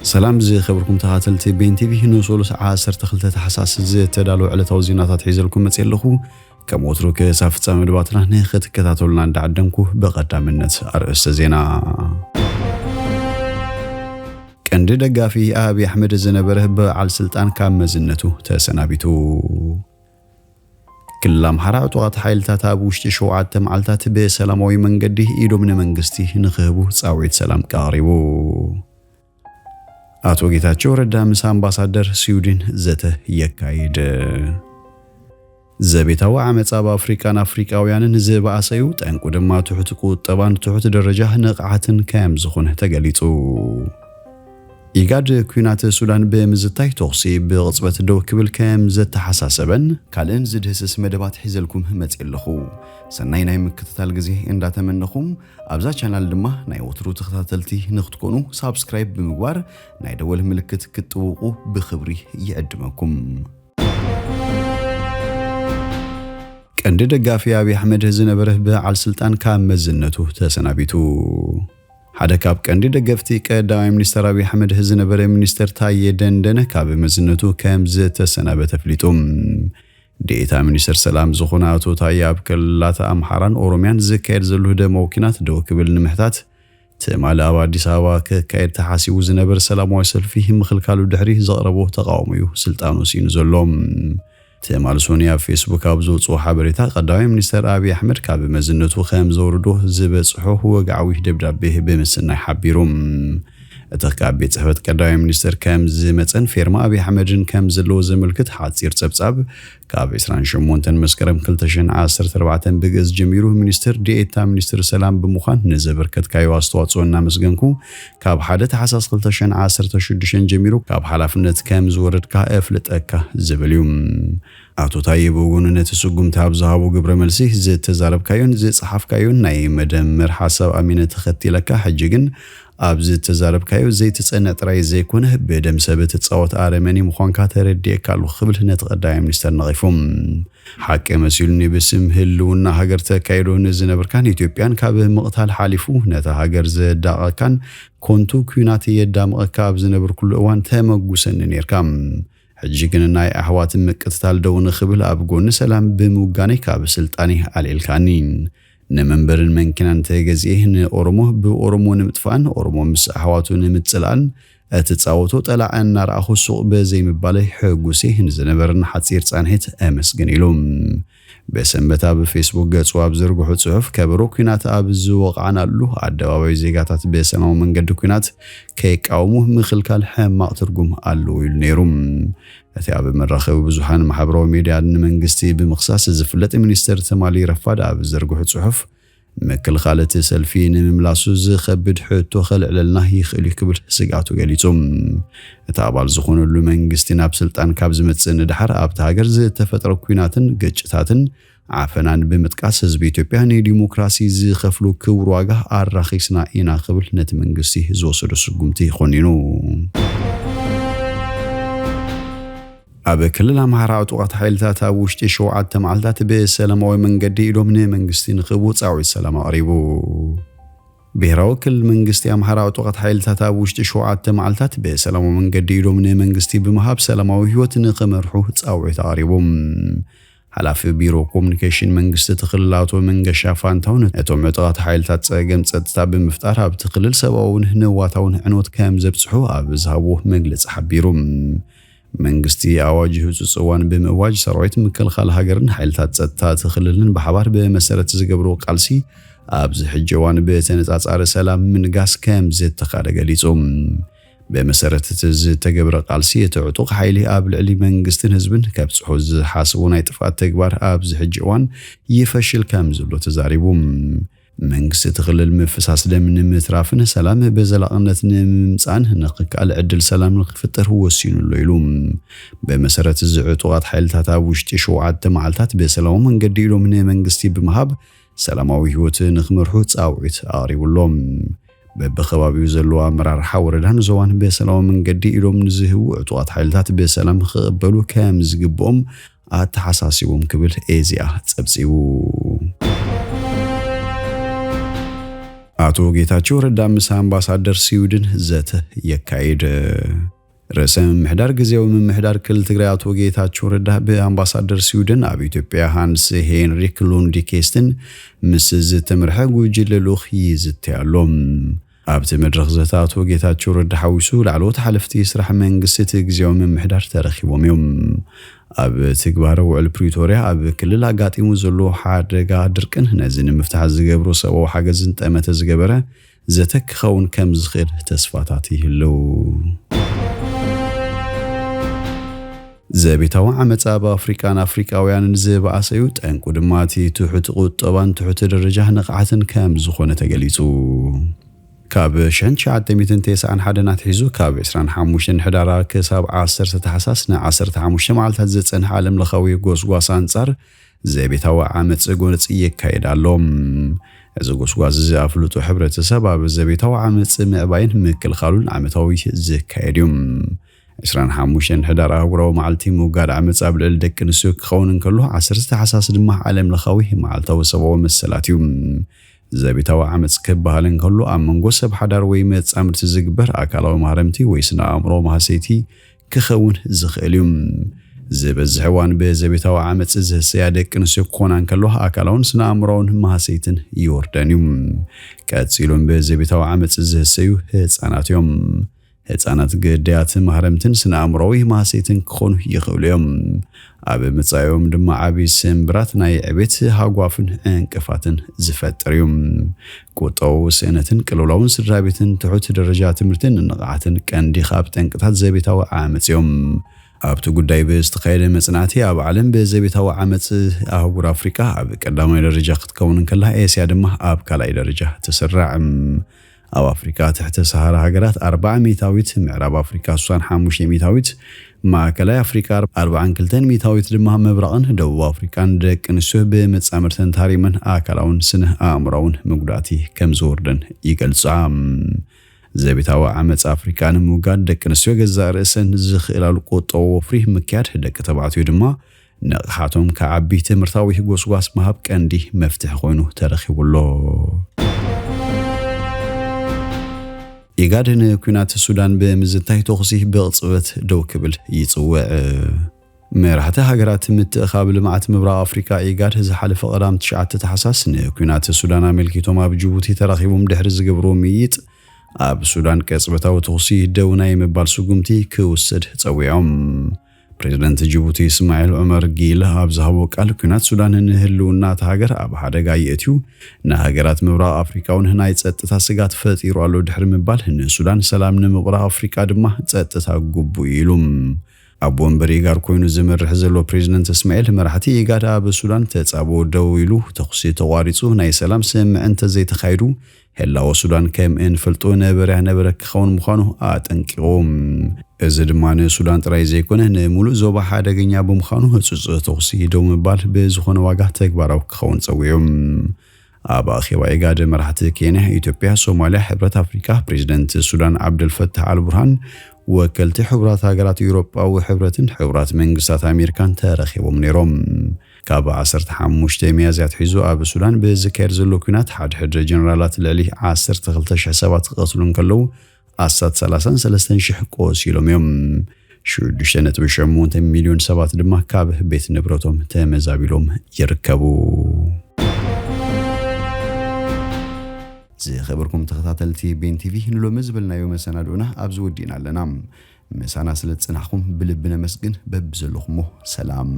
سلام زي خبركم تهاتلتي بين تي في نوصل ساعة سرت خلت حساس زي تدالو على توزينات حيزلكم متيلخو كموتروك سافت مدباتنا نخت كتاتولنا ندعدمكو بقدامنت أرأس زينا كندي دقافي أبي أحمد الزنبره بعل سلطان كام مزنته تسنابيتو كلام حرات وقت حيل تتابوش تشوعات معلتات بسلاموي منقدي إيدو من منقستي نخبو تصاويت سلام كاريبو አቶ ጌታቸው ረዳ ምስ አምባሳደር ስዊድን ዘተ የካይድ ዘቤታው ዓመጻ በአፍሪካን አፍሪካውያንን ዝበአሰዩ ጠንቁ ድማ ትሑት ቁጠባን ትሑት ደረጃ ንቕዓትን ከም ዝኾነ ተገሊጹ ኢጋድ ኩናት ሱዳን በምዝታይ ተኽሲ ብቕጽበት ደው ክብል ከም ዘተሓሳሰበን ካልእን ዝድህስስ መደባት ሒዘልኩም መጽለኹ ሰናይ ናይ ምክትታል ግዜ እንዳተመነኹም አብዛ ቻናል ድማ ናይ ወትሩ ተኸታተልቲ ንኽትኮኑ ሳብስክራይብ ብምግባር ናይ ደወል ምልክት ክትጥውቁ ብኽብሪ ይዕድመኩም ቀንዲ ደጋፊ አብይ አሕመድ ዝነበረ በዓል ስልጣን ካብ መዝነቱ ተሰናቢቱ ሓደ ካብ ቀንዲ ደገፍቲ ቀዳማይ ሚኒስትር አብይ አሕመድ ዝነበረ ሚኒስትር ታዬ ደንደነ ካብ መዝነቱ ከም ዝተሰናበተ ፍሊጡም ዴታ ሚኒስትር ሰላም ዝኾነ አቶ ታዬ ኣብ ክልላት አምሓራን ኦሮሚያን ዝካየድ ዘሎ ደሞ ኩናት ደው ክብል ንምሕታት ትማል ኣብ አዲስ አበባ ከካየድ ተሓሲቡ ዝነበረ ሰላማዊ ሰልፊ ምኽልካሉ ድሕሪ ዘቕረቦ ተቃውሞ እዩ ስልጣኑ ሲኑ ዘሎም تمال سونيا فيسبوك أبزوت وحبريتا قدامي منستر أبي أحمد كاب مزنته خام زوردو زبصحوه وقعوي دبدب به بمسنا حبيروم اتخكاب بيتحفت قدامي منستر كام زمتن فيرما أبي أحمد كام زلو زملكت حاتصير تبصب كاب إسران شمونتن مسكرم كلتشن 14 بجز جميروه منستر ديتا منستر سلام بمخان نزبركت كايو استواصونا مسجنكو كاب حدث حساس كلتشن 16 جميرو كاب حلفنت كام زورد كافلت أكا زبليوم አቶ ታዬ በጎንነት ሱጉም ታብዛው ግብረ መልሲ ዘት ተዛረብ ካዩን ዘጽሐፍ ካዩን ናይ መደመር ሐሳብ አሚነ ተኸትለካ ሕጅግን አብዝ ተዛረብ ካዩ ዘይት ጸነ ጥራይ ዘይኮነ በደም ሰበት ጻወት አረመኒ ምዃንካ ተረዲየ ካሉ خبልነ ተቀዳይ ሚኒስተር ነቂፎም ሐቀ መስሉኒ በስም ህልውና ሀገር ተካይዶ ንዝነበርካን ኢትዮጵያን ካብ መቅታል ሓሊፉ ነታ ሀገር ዘዳቀካን ኮንቱ ኩናት የዳምቀካ ኣብዝነብር ኩሉ እዋን ተመጉሰን ነርካም حجيكن ناي أحوات مكتتال دون خبل أبغون سلام بموجاني كاب سلطاني على الكانين نمبرن من كنان تجزيه أورمو بأورمو نمتفان أورمو مس أحواتو نمتسلان أتتصاوتو طلع أن رأخو السوق بزي مبالي حقوسيه نزنبرن حتصير تصانهت أمس جنيلوم بسنبتا بفيسبوك جاتسو أبزرقو حد صحف كبرو كينات أبزوق عنا له عدوابي زيقاتات بسنو من قد كينات كيك أومو مخلكال حما ترقم ألو يلنيروم أتي أبي مرخب بزوحان محبرو ميديا منقستي بمخصاص زفلت منستر تمالي رفاد أبزرقو حد صحف مكل خالة سلفين مملاسو زخبد حتو خلع للنه يخلي كبر سقاتو قليتهم اتعبال زخون اللو منقستين أبسلطان كابز متسن دحر أبتاقر زي تفتر كويناتن قجتاتن عفنان بمتقاس حزب ኢትዮጵያን ዲሞክራሲ ዝኸፍሉ ክብር ዋጋ አራኺስና ኢና ክብል ነቲ መንግስቲ ዝወሰዶ ስጉምቲ ይኾኒኑ ኣብ ክልል አምሓራ ጥዋት ሓይልታት ኣብ ውሽጢ ሸውዓተ መዓልታት በሰላማዊ መንገዲ ኢሎም ንመንግስቲ ንኽቡ ጻውዒት ሰላም ኣቕሪቡ ብሔራዊ ክልል መንግስቲ አምሓራ ጥዋት ሓይልታት ኣብ ውሽጢ ሸውዓተ መዓልታት በሰላማዊ መንገዲ ኢሎም ንመንግስቲ ብምሃብ ሰላማዊ ህይወት ንኽመርሑ ጻውዒት ኣቕሪቦም حلاف بيرو كومنيكيشن منجست تخللاتو منجشا فانتاون اتوم عطات حيلتات صقم صدتا بمفتار اب تخلل سباون هنواتاون عنوت كام زبصحو اب زهبو مجلس حبيرو منجستي اواجه صوان بمواج سرايت مكلخال هاجرن حيلتات صدتا تخللن بحبار بمسرت زغبرو قالسي اب زحجوان بتنጻጻረ ሰላም من غاس كام زت تخادغليصوم بمسارة تجبر قالسية تعطوق حيلي قبل علي منجستن هزبن كبصحوز حاسبون يطفات تكبر أبز حجوان يفشل كامزلو تزاريبوم منجست تخلل مفساس من مترافن سلام بزلقنة نمصان نقك على عدل سلام الفطر هو السين الليلوم بمسارة تعطوقات حيل تتاوشتي شوعات معلتات بسلام من قديلو من منجستي بمهاب سلاماوي هوت نخمرحو تصاوعت آريبولوم بخبابيو زلو أمرار حاوردان زوان بسلام من قدي إلوم نزهو عطوات حيلتات بسلام خقبلو كامز قبوم أتحساسيوم كبل إيزيا تسبسيو አቶ ጌታቸው ረዳ ምስ አምባሳደር ስዊድን ዘተ የካይድ ርዕሰ ምሕዳር ጊዜያዊ ምሕዳር ክልል ትግራይ አቶ ጌታቸው ረዳ በአምባሳደር ስዊድን ኣብ ኢትዮጵያ ሃንስ ሄንሪክ ሉንዲኬስትን ምስ ዝተመርሐ ጉጅለ ልኡኽ ይዝተያሎም ኣብቲ መድረኽ ዘተ አቶ ጌታቸው ረዳ ሓዊሱ ላዕለዎት ሓለፍቲ ስራሕ መንግስቲ ጊዜያዊ ምሕዳር ተረኺቦም እዮም ኣብ ትግባር ውዕል ፕሪቶሪያ ኣብ ክልል ኣጋጢሙ ዘሎ ሓደጋ ድርቅን ነዚ ንምፍታሕ ዝገብሮ ሰብኣዊ ሓገዝን ጠመተ ዝገበረ ዘተክኸውን ከም ዝኽእል ተስፋታት ይህልው ዘቤታዊ ዓመፃ በአፍሪካን ኣፍሪካውያንን ዝበኣሰዩ ጠንቁ ድማ እቲ ትሑት ቁጠባን ትሑት ደረጃ ንቕዓትን ከም ዝኾነ ተገሊጹ ካብ 1991 ኣትሒዙ ካብ 25 ሕዳር ክሳብ 10 ታሕሳስ ን15 መዓልታት ዘጸንሐ ዓለም ለኻዊ ጎስጓስ አንጻር ዘቤታዊ ዓመፅ ጎንፂ ይካየዳሎም እዚ ጎስጓስ ዝኣፍልጡ ሕብረተሰብ ኣብ ዘቤታዊ ዓመፅ ምዕባይን ምክልኻሉን ዓመታዊ ዝካየድ እዩ 25 ሕዳር ኣህጉራዊ መዓልቲ ምውጋድ ዓመፅ ኣብ ልዕሊ ደቂ ኣንስትዮ ክኸውን እንከሎ 10 ታሕሳስ ድማ ዓለም ለኻዊ መዓልታዊ ሰብኣዊ መሰላት እዩ ዘቤታዊ ዓመፅ ክበሃል እንከሎ ኣብ መንጎ ሰብ ሓዳር ወይ መጻምድቲ ዝግበር ኣካላዊ ማህረምቲ ወይ ስነ ኣእምሮ ማህሰይቲ ክኸውን ዝኽእል እዩ ዝበዝሕ እዋን ብዘቤታዊ ዓመፅ ዝህሰያ ደቂ ኣንስትዮ ክኾና እንከሎ ኣካላውን ስነ ኣእምሮውን ማህሰይትን ይወርደን እዩ ቀፂሎም ብዘቤታዊ ዓመፅ ዝህሰዩ ህፃናት እዮም ህፃናት ገዳያት ማህረምትን ስነ ኣእምሮዊ ማህሰይትን ክኾኑ ይኽእሉ እዮም ኣብ መጻዮም ድማ ዓብይ ስምብራት ናይ ዕቤት ሃጓፍን እንቅፋትን ዝፈጥር እዩ ቁጠው ስእነትን ቅልውላውን ስድራቤትን ትሑት ደረጃ ትምህርትን ንቕዓትን ቀንዲ ካብ ጠንቅታት ዘቤታዊ ዓመፅ እዮም ኣብቲ ጉዳይ ብዝተኻየደ መጽናዕቲ ኣብ ዓለም ብዘቤታዊ ዓመፅ ኣህጉር ኣፍሪካ ኣብ ቀዳማይ ደረጃ ክትከውን እንከላ ኤስያ ድማ ኣብ ካልኣይ ደረጃ ትስራዕ ኣብ ኣፍሪካ ትሕተ ሰሃራ ሃገራት 40 ሚታዊት ምዕራብ ኣፍሪካ 65 ሚታዊት ማእከላይ ኣፍሪካ 42 ሚታዊት ድማ ምብራቕን ደቡብ ኣፍሪካን ደቂ ኣንስትዮ ብመጻምርተን ታሪመን ኣካላውን ስነ ኣእምሮውን መጉዳእቲ ከም ዝወርደን ይገልጻ ዘቤታዊ ዓመፅ ኣፍሪካ ንምውጋድ ደቂ ኣንስትዮ ገዛእ ርእሰን ዝኽእላሉ ቁጠው ወፍሪ ምክያድ ደቂ ተባዕትዮ ድማ ንቕሓቶም ከዓቢ ትምህርታዊ ጎስጓስ መሃብ ቀንዲ መፍትሒ ኮይኑ ተረኺቡሎ ኢጋድን ኩናት ሱዳን በምዝታይ ተኽሲ በቕጽበት ደው ክብል ይጽውዕ መራሕቲ ሃገራት ምትእኻብ ልምዓት ምብራቕ ኣፍሪካ ኢጋድ ዝሓለፈ ቀዳም 9 ታሕሳስ ንኩናት ሱዳን ኣመልኪቶም ኣብ ጅቡቲ ተራኺቦም ድሕሪ ዝገብሮ ምይይጥ ኣብ ሱዳን ቅጽበታዊ ተኽሲ ደው ናይ ምባል ስጉምቲ ክውሰድ ጸዊዖም ፕሬዝዳንት ጅቡቲ እስማኤል ዑመር ጊል ኣብ ዝሃቦ ቃል ኩናት ሱዳን ንህልውና ሃገር ኣብ ሓደጋ ይእትዩ ንሃገራት ምብራቕ ኣፍሪካውን ናይ ጸጥታ ስጋት ፈጢሩ ኣሎ ድሕሪ ምባል ንሱዳን ሰላም ንምብራቕ ኣፍሪካ ድማ ጸጥታ ጉቡእ ኢሉ ኣብ ወንበር ኢጋድ ኮይኑ ዝመርሕ ዘሎ ፕሬዝዳንት እስማኤል መራሕቲ ኢጋድ ኣብ ሱዳን ተጻብኦ ደው ኢሉ ተኽሲ ተቋሪጹ ናይ ሰላም ስምምዕነት ዘይተኻይዱ ህላው ሱዳን ከም እንፈልጦ ነበረ ክኸውን ምዃኑ ኣጠንቂቖም እዚ ድማ ንሱዳን ጥራይ ዘይኮነ ንሙሉእ ዞባ ሓደገኛ ብምዃኑ ህጹጽ ተኽሲ ደው ምባል ብዝኾነ ዋጋ ተግባራዊ ክኸውን ጸዊዖም ኣብ ኣኼባ ኢጋድ መራሕቲ ኬንያ ኢትዮጵያ ሶማልያ ሕብረት ኣፍሪካ ፕሬዝዳንት ሱዳን ዓብደልፈታሕ አልቡርሃን ወከልቲ ሕብራት ሃገራት ኤውሮጳዊ ሕብረትን ሕብራት መንግስታት ኣሜሪካን ተረኺቦም ነይሮም ካብ 15 ሚያዝያ ኣትሒዙ ኣብ ሱዳን ብዝካየድ ዘሎ ኩናት ሓድሕድ ጀነራላት ልዕሊ 12,000 ሰባት ክቐትሉ እንከለዉ ኣሳት 33,000 ቆሲሎም እዮም 6.8 ሚልዮን ሰባት ድማ ካብ ቤት ንብረቶም ተመዛቢሎም ይርከቡ ዝኸበርኩም ተኸታተልቲ ቤን ቲቪ ንሎሚ ዝብልናዮ መሰናዶና ኣብ ዝወዲና ኣለና ምሳና ስለ ጽናሕኩም ብልብነ መስግን በብዘለኹሞ ሰላም